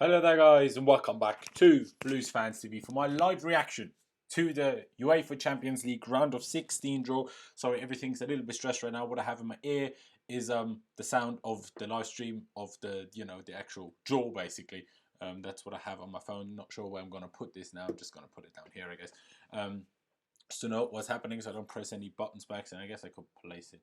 Hello there guys and welcome back to Blues Fans TV for my live reaction to the UEFA Champions League Round of 16 draw. Sorry, everything's a little bit stressed right now. What I have in my ear is the sound of the live stream of the the actual draw basically. That's what I have on my phone. Not sure where I'm gonna put this now. I'm just gonna put it down here, I guess. Just to know what's happening so I don't press any buttons by accident. I guess I could place it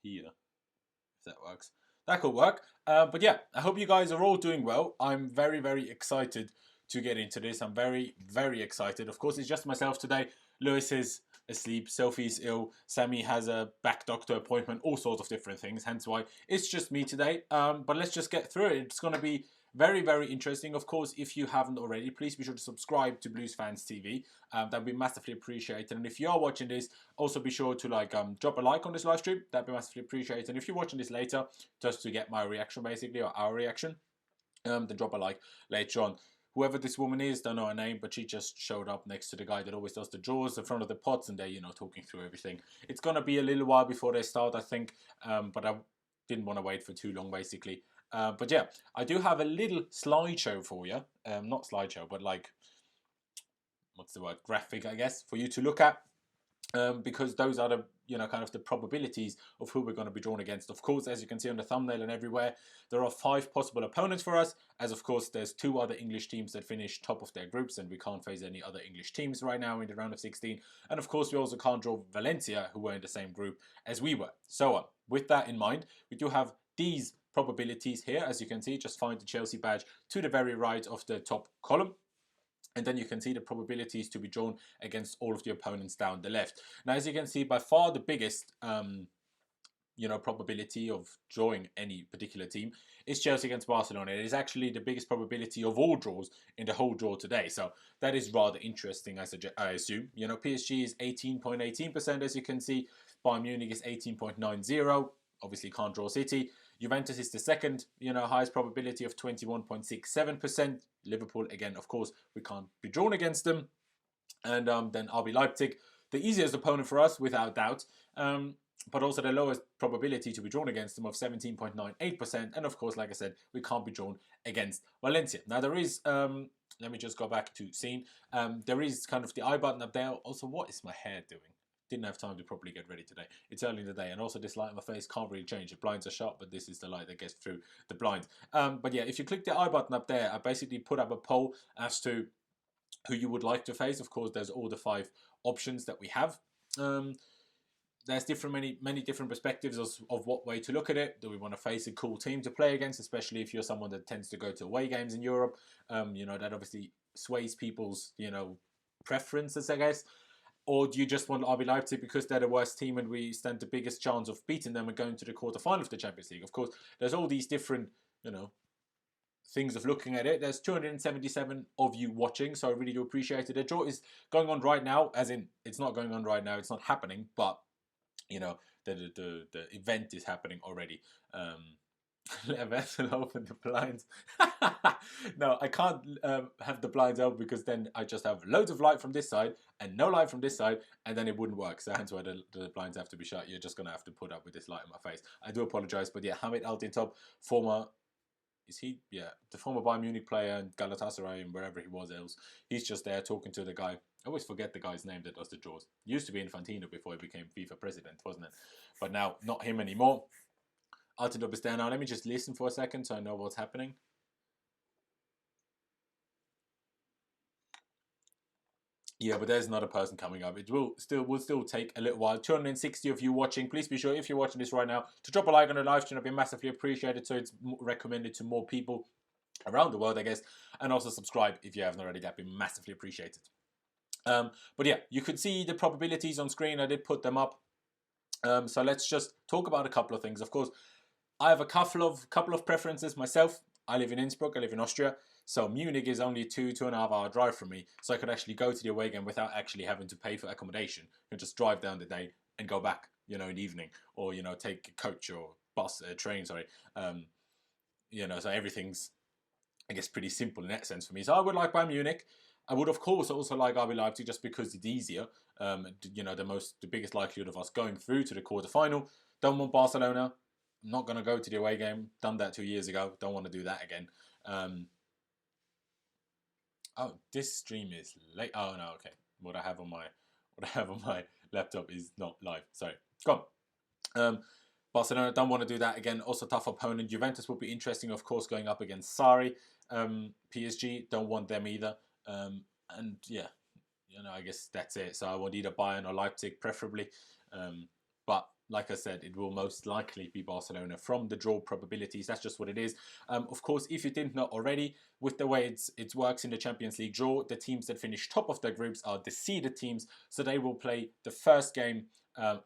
here if that works. That could work. But yeah, I hope you guys are all doing well. I'm very, very excited to get into this. I'm very, very excited. Of course, it's just myself today. Lewis is asleep. Sophie's ill. Sammy has a back doctor appointment. All sorts of different things. Hence why it's just me today. But let's just get through it. It's going to be very, very interesting. Of course, if you haven't already, please be sure to subscribe to Blues Fans TV. That'd be massively appreciated. And if you are watching this, also be sure to drop a like on this live stream. That'd be massively appreciated. And if you're watching this later, just to get my reaction basically, or our reaction, then drop a like later on. Whoever this woman is, don't know her name, but she just showed up next to the guy that always does the draws in front of the pots, and they're talking through everything. It's gonna be a little while before they start, I think, but I didn't want to wait for too long basically. But yeah, I do have a little slideshow for you. Not slideshow, but like, what's the word? Graphic, I guess, for you to look at. Because those are the kind of the probabilities of who we're going to be drawn against. Of course, as you can see on the thumbnail and everywhere, there are 5 possible opponents for us, as of course there's 2 other English teams that finish top of their groups, and we can't face any other English teams right now in the round of 16. And of course we also can't draw Valencia, who were in the same group as we were. So on. With that in mind, we do have these probabilities here. As you can see, just find the Chelsea badge to the very right of the top column. And then you can see the probabilities to be drawn against all of the opponents down the left. Now, as you can see, by far the biggest, probability of drawing any particular team is Chelsea against Barcelona. It is actually the biggest probability of all draws in the whole draw today. So that is rather interesting, I assume. PSG is 18.18%, as you can see. Bayern Munich is 18.90%. Obviously can't draw City. Juventus is the second, highest probability of 21.67%. Liverpool, again, of course, we can't be drawn against them. And then RB Leipzig, the easiest opponent for us, without doubt. But also the lowest probability to be drawn against them of 17.98%. And of course, like I said, we can't be drawn against Valencia. Now there is, let me just go back to scene. There is kind of the I button up there. Also, what is my hair doing? Didn't have time to properly get ready today. It's early in the day, and also this light on my face can't really change. The blinds are sharp, but this is the light that gets through the blinds. But yeah, if you click the I button up there, I basically put up a poll as to who you would like to face. Of course, there's all the 5 options that we have. There's many different perspectives of what way to look at it. Do we want to face a cool team to play against, especially if you're someone that tends to go to away games in Europe? That obviously sways people's preferences, I guess. Or do you just want RB Leipzig because they're the worst team and we stand the biggest chance of beating them and going to the quarterfinal of the Champions League? Of course, there's all these different, things of looking at it. There's 277 of you watching, so I really do appreciate it. The draw is going on right now, as in it's not going on right now, it's not happening, but the event is happening already. Let a vessel open the blinds. No, I can't have the blinds open because then I just have loads of light from this side and no light from this side, and then it wouldn't work. So hence why the blinds have to be shut. You're just going to have to put up with this light in my face. I do apologise, but yeah, Hamid Altintop, the former Bayern Munich player and Galatasaray and wherever he was else, he's just there talking to the guy. I always forget the guy's name that does the draws. Used to be Infantino before he became FIFA president, wasn't it? But now, not him anymore. Altintop is there now. Let me just listen for a second so I know what's happening. Yeah, but there's another person coming up. It will still take a little while. 260 of you watching. Please be sure, if you're watching this right now, to drop a like on the live stream. It'd be massively appreciated, so it's recommended to more people around the world, I guess. And also subscribe if you haven't already. That'd be massively appreciated. But yeah, you could see the probabilities on screen. I did put them up. So let's just talk about a couple of things. Of course, I have a couple of preferences myself. I live in Innsbruck, I live in Austria, so Munich is only a 2.5 hour drive from me, so I could actually go to the away game without actually having to pay for accommodation. You just drive down the day and go back, in the evening, or take a coach or bus, train, sorry. So everything's, I guess, pretty simple in that sense for me. So I would like Bayern Munich. I would, of course, also like RB Leipzig just because it's easier. The biggest likelihood of us going through to the quarterfinal. Don't want Barcelona. I'm not going to go to the away game. Done that 2 years ago. Don't want to do that again. Oh, this stream is late. Oh no, okay. What I have on my laptop is not live. Sorry. Go on. Barcelona don't want to do that again. Also tough opponent. Juventus will be interesting, of course, going up against Sarri. PSG don't want them either. And yeah, I guess that's it. So I want either Bayern or Leipzig, preferably. But like I said, it will most likely be Barcelona from the draw probabilities. That's just what it is. Of course, if you didn't know already, with the way it works in the Champions League draw, the teams that finish top of their groups are the seeded teams. So they will play the first game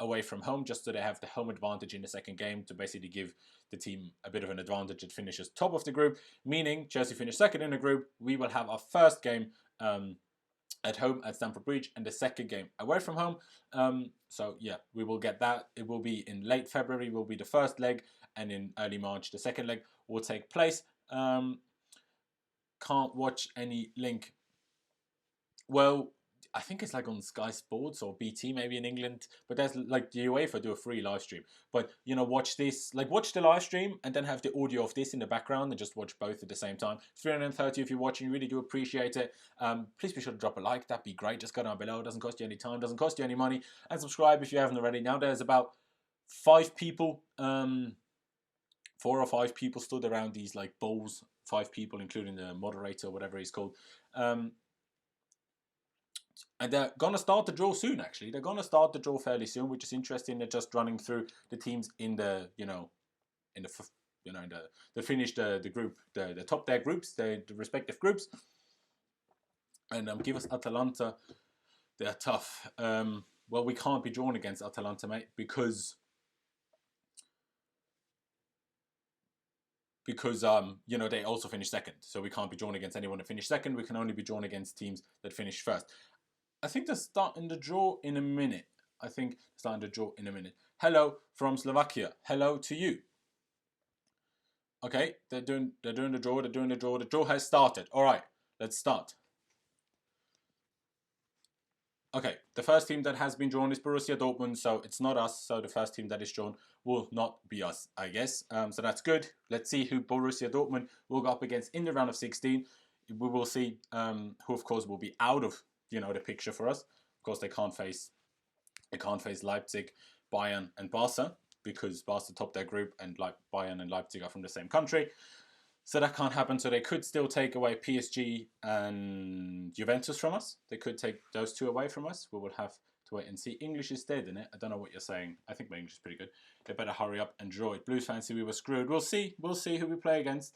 away from home, just so they have the home advantage in the second game to basically give the team a bit of an advantage that finishes top of the group. Meaning Chelsea finish second in the group. We will have our first game at home at Stamford Bridge and the second game away from home. So yeah, we will get that. It will be in late February will be the first leg, and in early March the second leg will take place. Can't watch any link. Well, I think it's like on Sky Sports or BT maybe in England, but there's like the UEFA do a free live stream. But watch this, like watch the live stream and then have the audio of this in the background and just watch both at the same time. 330 if you're watching, really do appreciate it. Please be sure to drop a like, that'd be great. Just go down below, it doesn't cost you any time, doesn't cost you any money, and subscribe if you haven't already. Now there's about 5 people, 4 or 5 people stood around these like bowls, 5 people including the moderator, whatever he's called. And they're going to start the draw soon, actually. They're going to start the draw fairly soon, which is interesting. They're just running through the teams in the, they finished the group, the top their groups, the respective groups. And give us Atalanta. They're tough. Well, we can't be drawn against Atalanta, mate, because they also finished second. So we can't be drawn against anyone that finished second. We can only be drawn against teams that finished first. I think they're starting the draw in a minute. Hello from Slovakia. Hello to you. Okay, they're doing the draw. The draw has started. All right, let's start. Okay, the first team that has been drawn is Borussia Dortmund, so it's not us. So the first team that is drawn will not be us, I guess. So that's good. Let's see who Borussia Dortmund will go up against in the round of 16. We will see who, of course, will be out of the picture for us. Of course, they can't face Leipzig, Bayern, and Barca, because Barca topped their group, and Bayern and Leipzig are from the same country. So that can't happen. So they could still take away PSG and Juventus from us. They could take those 2 away from us. We will have to wait and see. English is dead, isn't it? I don't know what you're saying. I think my English is pretty good. They better hurry up and draw it. Blues fancy we were screwed. We'll see. We'll see who we play against.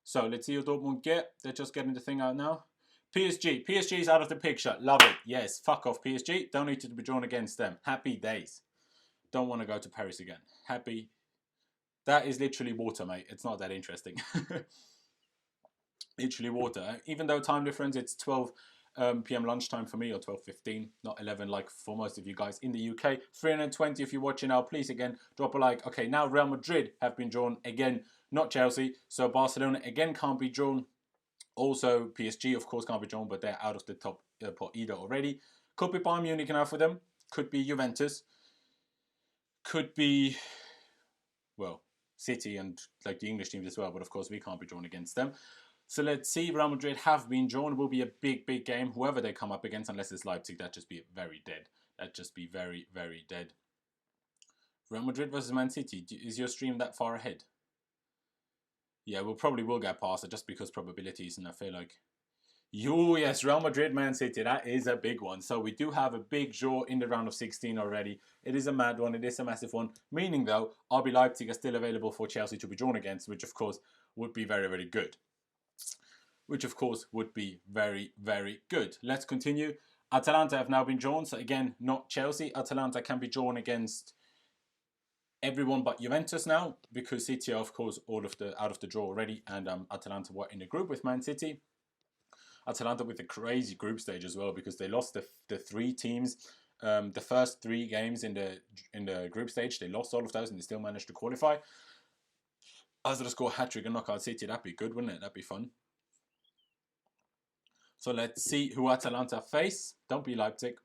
So let's see who Dortmund get. They're just getting the thing out now. PSG. PSG is out of the picture. Love it. Yes, fuck off PSG. Don't need to be drawn against them. Happy days. Don't want to go to Paris again. Happy. That is literally water, mate. It's not that interesting. Literally water. Even though time difference, it's 12 p.m. lunchtime for me, or 12:15, not 11 like for most of you guys in the UK. 320 if you're watching now. Please, again, drop a like. Okay, now Real Madrid have been drawn again, not Chelsea. So Barcelona again can't be drawn. Also, PSG, of course, can't be drawn, but they're out of the top pot either already. Could be Bayern Munich now for them. Could be Juventus. Could be, well, City and like the English teams as well. But of course, we can't be drawn against them. So let's see. Real Madrid have been drawn. It will be a big, big game. Whoever they come up against, unless it's Leipzig, that'd just be very dead. That'd just be very, very dead. Real Madrid versus Man City. Is your stream that far ahead? Yeah, we'll probably get past it just because probabilities, and I feel like, yes, Real Madrid, Man City, that is a big one. So we do have a big draw in the round of 16 already. It is a mad one. It is a massive one. Meaning, though, RB Leipzig are still available for Chelsea to be drawn against, which, of course, would be very, very good. Let's continue. Atalanta have now been drawn. So, again, not Chelsea. Atalanta can be drawn against everyone but Juventus now, because City are, of course, out of the draw already, and Atalanta were in a group with Man City. Atalanta with a crazy group stage as well, because they lost the 3 teams, the first 3 games in the group stage. They lost all of those, and they still managed to qualify. As they score hat-trick and knock out City, that'd be good, wouldn't it? That'd be fun. So let's see who Atalanta face. Don't be Leipzig.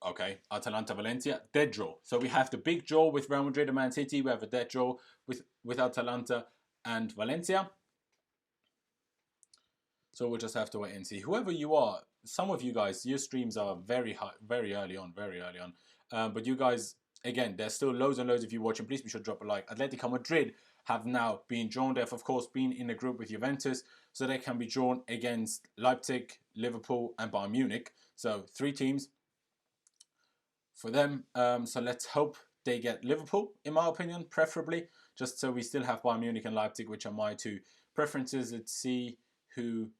Okay, Atalanta, Valencia, dead draw. So we have the big draw with Real Madrid and Man City. We have a dead draw with Atalanta and Valencia. So we'll just have to wait and see. Whoever you are, some of you guys, your streams are very high, very early on, very early on. But you guys, again, there's still loads and loads of you watching. Please be sure to drop a like. Atletico Madrid have now been drawn. They've, of course, been in a group with Juventus, so they can be drawn against Leipzig, Liverpool, and Bayern Munich. So 3 teams for them. So let's hope they get Liverpool, in my opinion, preferably, just so we still have Bayern Munich and Leipzig, which are my 2 preferences. Let's see who...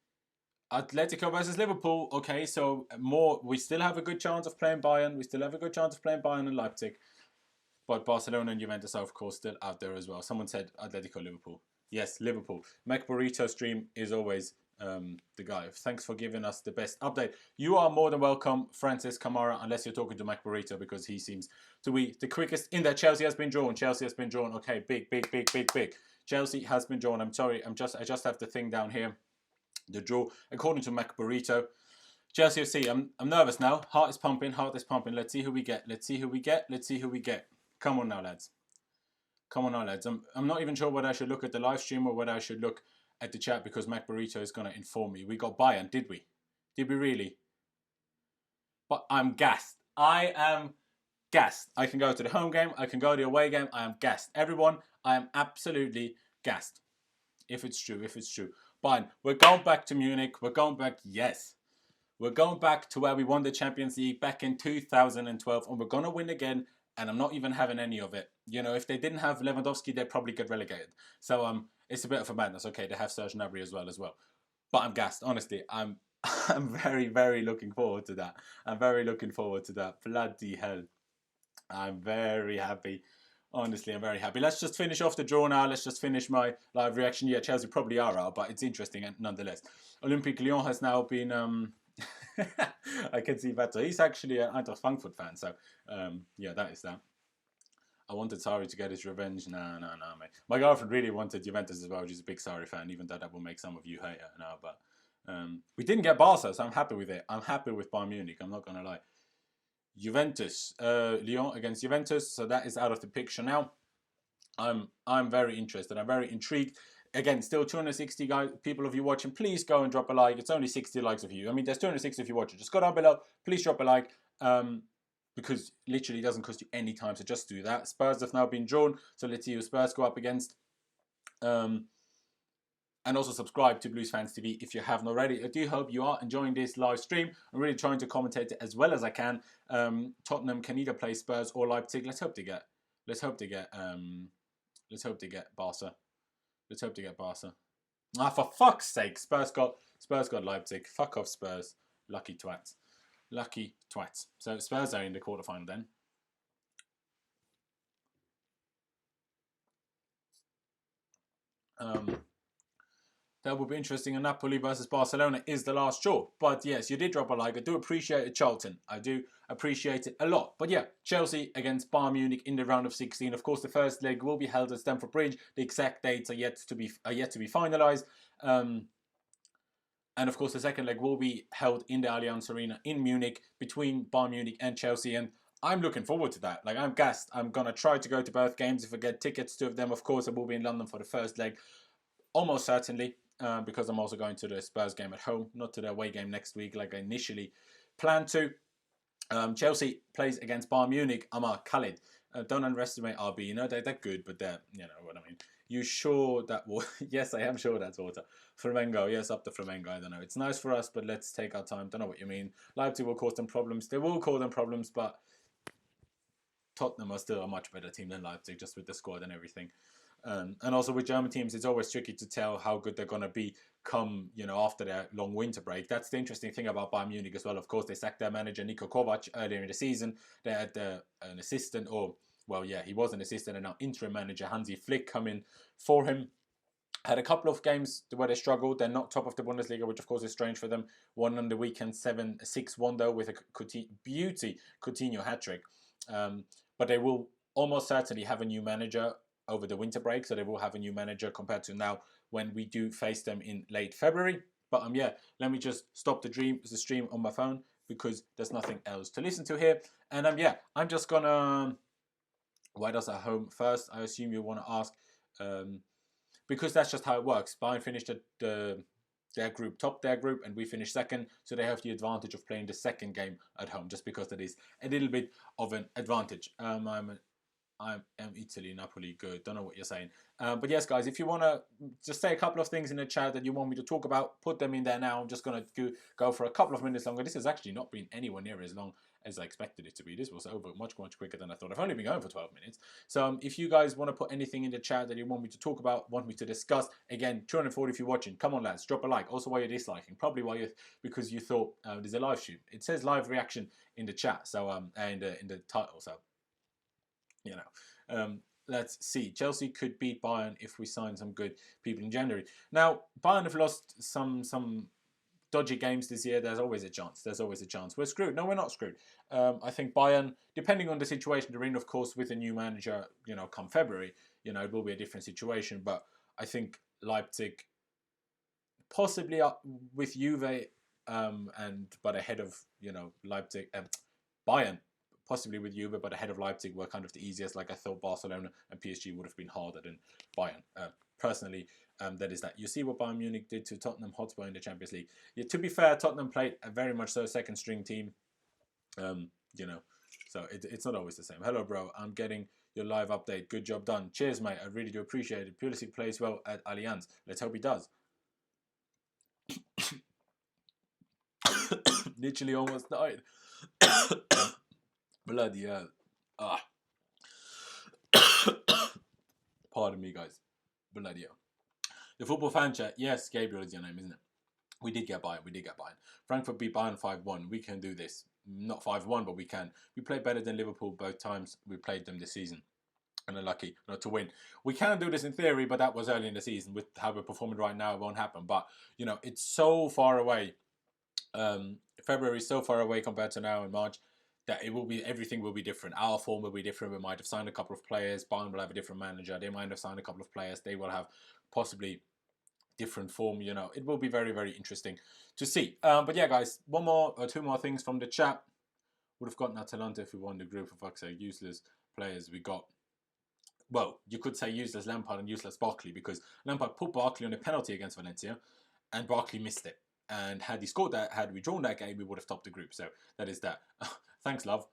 Atletico versus Liverpool. Okay, so we still have a good chance of playing Bayern. We still have a good chance of playing Bayern and Leipzig. But Barcelona and Juventus are, of course, still out there as well. Someone said Atletico, Liverpool. Yes, Liverpool. Mac Burrito stream is always the guy. Thanks for giving us the best update. You are more than welcome, Francis Camara, unless you're talking to Mac Burrito, because he seems to be the quickest in there. Chelsea has been drawn. Chelsea has been drawn. Okay, big. Chelsea has been drawn. I'm sorry. I just have the thing down here. The draw, according to Mac Burrito. Chelsea FC, I'm nervous now. Heart is pumping. Let's see who we get. Come on now, lads. I'm not even sure whether I should look at the live stream or whether I should look at the chat, because Mac Burrito is going to inform me. We got Bayern, did we? Did we really? But I'm gassed. I am gassed. I can go to the home game. I can go to the away game. I am gassed. Everyone, I am absolutely gassed. If it's true. Fine. We're going back to Munich. We're going back, yes. We're going back to where we won the Champions League back in 2012. And we're going to win again. And I'm not even having any of it. You know, if they didn't have Lewandowski, they'd probably get relegated. So it's a bit of a madness. Okay, they have Serge Gnabry as well. But I'm gassed. Honestly, I'm very, very looking forward to that. Bloody hell. I'm very happy. Honestly, I'm very happy. Let's just finish off the draw now. Let's just finish my live reaction. Yeah, Chelsea probably are out, but it's interesting nonetheless. Olympique Lyon has now been... I can see that. So he's actually an Eintracht Frankfurt fan. So, yeah, that is that. I wanted Sarri to get his revenge. No, mate. My girlfriend really wanted Juventus as well. She's a big Sarri fan, even though that will make some of you hate her now. But we didn't get Barca, so I'm happy with it. I'm happy with Bayern Munich. I'm not going to lie. Juventus, Lyon against Juventus, so that is out of the picture now. I'm very interested. I'm very intrigued. Again, still 260 guys, people of you watching. Please go and drop a like. It's only 60 likes of you. I mean, there's 260 if you watch it. Just go down below. Please drop a like, because literally it doesn't cost you any time. So just do that. Spurs have now been drawn, so let's see who Spurs go up against. And also subscribe to Blues Fans TV if you haven't already. I do hope you are enjoying this live stream. I'm really trying to commentate it as well as I can. Tottenham can either play Spurs or Leipzig. Let's hope to get Barca. Ah, for fuck's sake! Spurs got Leipzig. Fuck off, Spurs. Lucky twats. So Spurs are in the quarterfinal then. That will be interesting. And Napoli versus Barcelona is the last draw. But yes, you did drop a like. I do appreciate it, Charlton. I do appreciate it a lot. But yeah, Chelsea against Bayern Munich in the round of 16. Of course, the first leg will be held at Stamford Bridge. The exact dates are yet to be finalised. And of course, the second leg will be held in the Allianz Arena in Munich between Bayern Munich and Chelsea. And I'm looking forward to that. Like, I'm gassed. I'm going to try to go to both games. If I get tickets to them, of course, I will be in London for the first leg. Almost certainly. Because I'm also going to the Spurs game at home, not to the away game next week like I initially planned to. Chelsea plays against Bayern Munich. Amar Khalid. Don't underestimate RB. You know, they're good, but they're, you know what I mean. You sure that water? Yes, I am sure that's water. Flamengo, yes, up to Flamengo. I don't know. It's nice for us, but let's take our time. Don't know what you mean. Leipzig will cause them problems. They will cause them problems, but Tottenham are still a much better team than Leipzig, just with the squad and everything. And also with German teams, it's always tricky to tell how good they're going to be come, you know, after their long winter break. That's the interesting thing about Bayern Munich as well. Of course, they sacked their manager, Niko Kovac, earlier in the season. They had an assistant, or, well, yeah, he was an assistant, and now interim manager Hansi Flick come in for him. Had a couple of games where they struggled. They're not top of the Bundesliga, which of course is strange for them. Won on the weekend 6-1 though, with a Coutinho hat-trick. But they will almost certainly have a new manager over the winter break, so they will have a new manager compared to now when we do face them in late February. But yeah, let me just stop the stream on my phone because there's nothing else to listen to here. And yeah, I'm just gonna... Why does our home first? I assume you want to ask, because that's just how it works. Bayern finished at the their group topped their group and we finished second, so they have the advantage of playing the second game at home, just because that is a little bit of an advantage. I'm Italy, Napoli, good. Don't know what you're saying. But yes, guys, if you want to just say a couple of things in the chat that you want me to talk about, put them in there now. I'm just going to go for a couple of minutes longer. This has actually not been anywhere near as long as I expected it to be. This was over much quicker than I thought. I've only been going for 12 minutes. So if you guys want to put anything in the chat that you want me to talk about, want me to discuss, again, 240 if you're watching. Come on, lads, drop a like. Also, while you're disliking, probably because you thought there's a live stream. It says live reaction in the chat, so and in the title, so you know. Let's see. Chelsea could beat Bayern if we sign some good people in January. Now, Bayern have lost some dodgy games this year. There's always a chance. There's always a chance. We're screwed. No, we're not screwed. I think Bayern, depending on the situation they're in, of course, with a new manager, come February, it will be a different situation. But I think Leipzig, possibly with Juve, but ahead of Leipzig, Bayern. Possibly with Juve, but ahead of Leipzig were kind of the easiest. Like I thought Barcelona and PSG would have been harder than Bayern. Personally, that is that. You see what Bayern Munich did to Tottenham Hotspur in the Champions League. Yeah, to be fair, Tottenham played a very much so second string team. So it's not always the same. Hello, bro. I'm getting your live update. Good job done. Cheers, mate. I really do appreciate it. Pulisic plays well at Allianz. Let's hope he does. Literally almost died. Bloody hell. Pardon me, guys. Bloody hell. The football fan chat. Yes, Gabriel is your name, isn't it? We did get Bayern. Frankfurt beat Bayern 5-1. We can do this. Not 5-1, but we can. We played better than Liverpool both times we played them this season. And are lucky not to win. We can do this in theory, but that was early in the season. With how we're performing right now, it won't happen. But, it's so far away. February is so far away compared to now in March, that everything will be different. Our form will be different. We might have signed a couple of players. Bayern will have a different manager. They might have signed a couple of players. They will have possibly different form. It will be very, very interesting to see. But yeah, guys, two more things from the chat. Would have gotten Atalanta if we won the group. For fuck's sake, useless players we got. Well, you could say useless Lampard and useless Barkley, because Lampard put Barkley on a penalty against Valencia, and Barkley missed it. And had he scored that, had we drawn that game, we would have topped the group. So that is that. Thanks, love.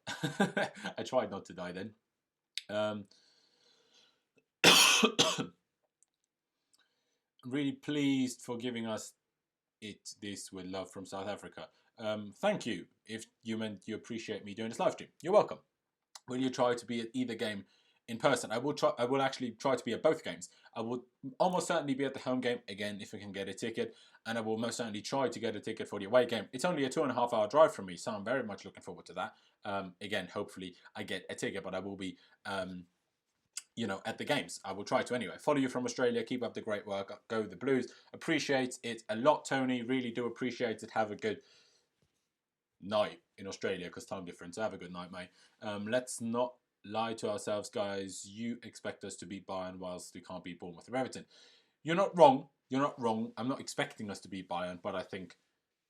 I tried not to die then. I'm really pleased for giving us this with love from South Africa. Thank you. If you meant you appreciate me doing this live stream, you're welcome. Will you try to be at either game in person? I will actually try to be at both games. I will almost certainly be at the home game again if we can get a ticket, and I will most certainly try to get a ticket for the away game. It's only a 2.5 hour drive from me, so I'm very much looking forward to that. Again, hopefully I get a ticket, but I will be at the games. I will try to anyway. Follow you from Australia. Keep up the great work. Go the Blues. Appreciate it a lot, Tony. Really do appreciate it. Have a good night in Australia, because time difference. Have a good night, mate. Let's not lie to ourselves, guys. You expect us to beat Bayern whilst we can't beat Bournemouth or Everton. You're not wrong. I'm not expecting us to beat Bayern, but I think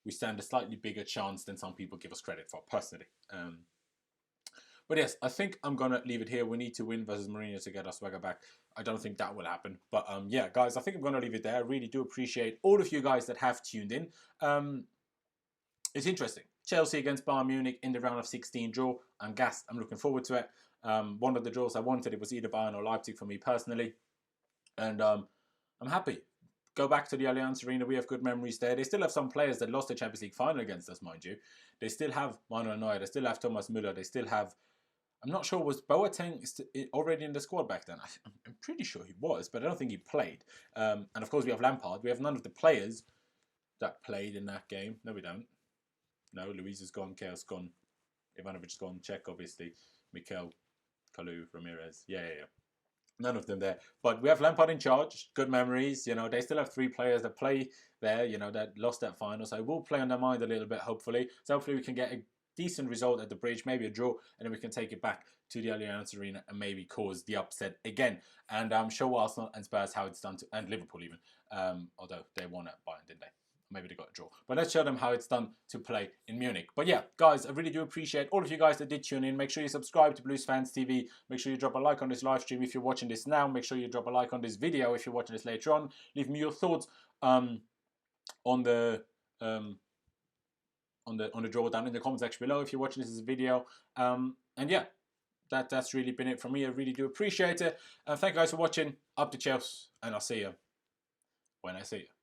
we stand a slightly bigger chance than some people give us credit for, personally. But yes, I think I'm going to leave it here. We need to win versus Mourinho to get our swagger back. I don't think that will happen. But yeah, guys, I think I'm going to leave it there. I really do appreciate all of you guys that have tuned in. It's interesting. Chelsea against Bayern Munich in the round of 16 draw. I'm gassed. I'm looking forward to it. One of the draws I wanted, it was either Bayern or Leipzig for me personally. And I'm happy. Go back to the Allianz Arena. We have good memories there. They still have some players that lost the Champions League final against us, mind you. They still have Manuel Neuer. They still have Thomas Müller. They still have... I'm not sure, was Boateng already in the squad back then? I'm pretty sure he was, but I don't think he played. And of course, we have Lampard. We have none of the players that played in that game. No, we don't. No, Luiz is gone. Chaos gone. Ivanovic is gone. Czech, obviously. Mikel, Kalou, Ramirez. Yeah. None of them there. But we have Lampard in charge. Good memories. They still have 3 players that play there, that lost that final. So it will play on their mind a little bit, hopefully. So hopefully we can get a decent result at the Bridge, maybe a draw, and then we can take it back to the Allianz Arena and maybe cause the upset again. And show Arsenal and Spurs how it's done, and Liverpool even. Although they won at Bayern, didn't they? Maybe they got a draw. But let's show them how it's done to play in Munich. But yeah, guys, I really do appreciate all of you guys that did tune in. Make sure you subscribe to Blues Fans TV. Make sure you drop a like on this live stream if you're watching this now. Make sure you drop a like on this video if you're watching this later on. Leave me your thoughts on the draw down in the comment section below if you're watching this as a video. And yeah, that's really been it from me. I really do appreciate it. Thank you guys for watching. Up to Chelsea, and I'll see you when I see you.